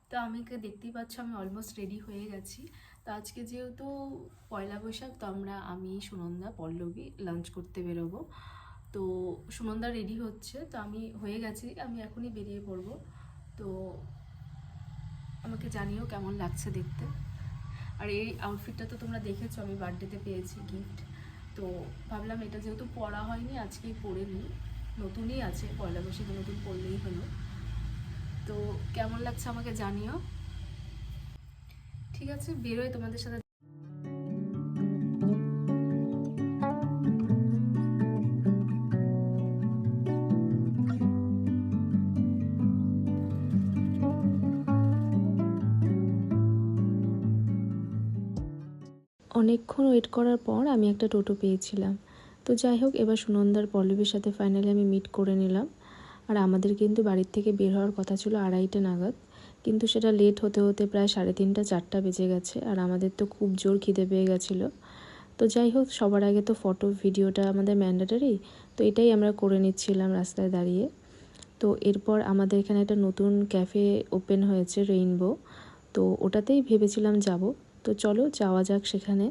তো আমাকে দেখতেই পাচ্ছ আমি অলমোস্ট রেডি হয়ে গেছি। তো আজকে যেহেতু পয়লা বৈশাখ, তো আমি সুনন্দা পল্লবী লাঞ্চ করতে বেরোবো। তো সুনন্দা রেডি হচ্ছে, তো আমি হয়ে গেছি, আমি এখনই বেরিয়ে পড়বো। তো আমাকে জানিও কেমন লাগছে দেখতে। আর এই আউটফিটটা তো তোমরা দেখেছো, আমি বার্থডেতে পেয়েছি গিফট। তো ভাবলাম এটা যেহেতু পরা হয়নি আজকেই পরে নিই, নতুনই আছে, পয়লা বৈশাখে নতুন পরলেই হলো। তো কেমন লাগছে আমাকে জানিও। ঠিক আছে, বেরোয় তোমাদের সাথে। অনেকক্ষণ ওয়েট করার পর আমি একটা টোটো পেয়েছিলাম। তো যাই হোক, এবার সুনন্দার পল্লবীর সাথে ফাইনালি আমি মিট করে নিলাম। আর আমাদের কিন্তু বাড়ির থেকে বের হওয়ার কথা ছিল 2:30 নাগাদ, কিন্তু সেটা লেট হতে হতে প্রায় 3:30 4টা বেজে গেছে। আর আমাদের তো খুব জোর খিদে পেয়ে গেছিলো। তো যাই হোক, সবার আগে তো ফটো ভিডিওটা আমাদের ম্যান্ডেটরি, তো এটাই আমরা করে নিচ্ছিলাম রাস্তায় দাঁড়িয়ে। তো এরপর আমাদের এখানে একটা নতুন ক্যাফে ওপেন হয়েছে, রেইনবো। তো ওটাতেই ভেবেছিলাম যাব। তো চলো যাওয়া যাক সেখানে।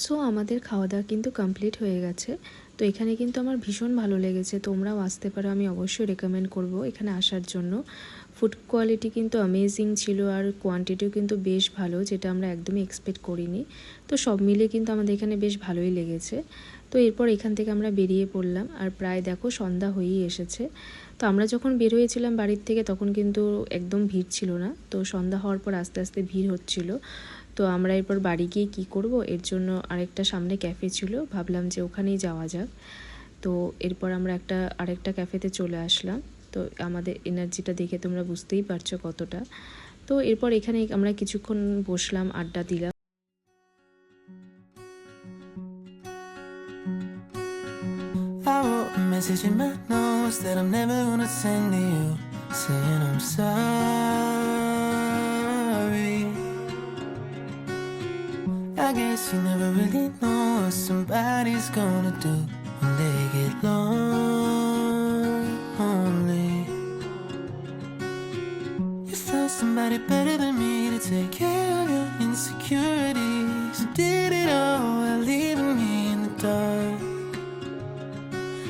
সো আমাদের খাওয়া দাওয়া কিন্তু কমপ্লিট হয়ে গেছে। তো এখানে কিন্তু আমার ভীষণ ভালো লেগেছে, তোমরাও আসতে পারো, আমি অবশ্যই রেকমেন্ড করব এখানে আসার জন্য। ফুড কোয়ালিটি কিন্তু অ্যামেজিং ছিল, আর কোয়ান্টিটিও কিন্তু বেশ ভালো, যেটা আমরা একদমই এক্সপেক্ট করিনি। তো সব মিলে কিন্তু আমাদের এখানে বেশ ভালোই লেগেছে। তো এরপর এখান থেকে আমরা বেরিয়ে পড়লাম, আর প্রায় দেখো সন্ধ্যা হয়েই এসেছে। তো আমরা যখন বের হয়েছিলাম বাড়ির থেকে তখন কিন্তু একদম ভিড় ছিল না, তো সন্ধ্যা হওয়ার পর আস্তে আস্তে ভিড় হচ্ছিল। তো আমরা এরপর বাড়ি গিয়ে কী করব, এর জন্য আরেকটা সামনে ক্যাফে ছিল, ভাবলাম যে ওখানেই যাওয়া যাক। তো এরপর আমরা আরেকটা ক্যাফেতে চলে আসলাম। তো আমাদের এনার্জিটা দেখে তোমরা বুঝতেই পারছো কতটা। তো এরপর এখানে আমরা কিছুক্ষণ বসলাম, আড্ডা দিলাম। I wrote a message in my notes that I'm never gonna send to you, saying I'm sorry. I guess you never really know what somebody's gonna do when they get lonely. You found somebody better than me to take care of your insecurities. You did it all while leaving me in the dark.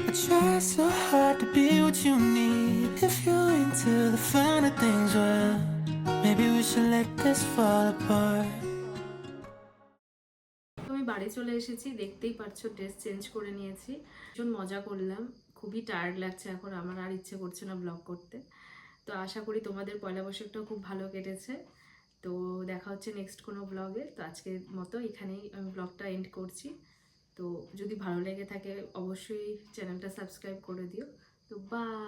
I try so hard to be what you need. If you're into the finer things, well, maybe we should let this fall apart. আমি বাড়ি চলে এসেছি, দেখতেই পাচ্ছ dress change করে নিয়েছি, ভীষণ মজা করলাম। খুবই টায়ার্ড লাগছে এখন, আমার আর ইচ্ছে করছে না ব্লগ করতে। তো আশা করি তোমাদের পয়লা বৈশাখটাও খুব ভালো কেটেছে। তো দেখা হচ্ছে নেক্সট কোনো ব্লগে। তো আজকের মতো এখানেই আমি ব্লগটা এন্ড করছি। তো যদি ভালো লেগে থাকে অবশ্যই চ্যানেলটা সাবস্ক্রাইব করে দিও। তো বাই।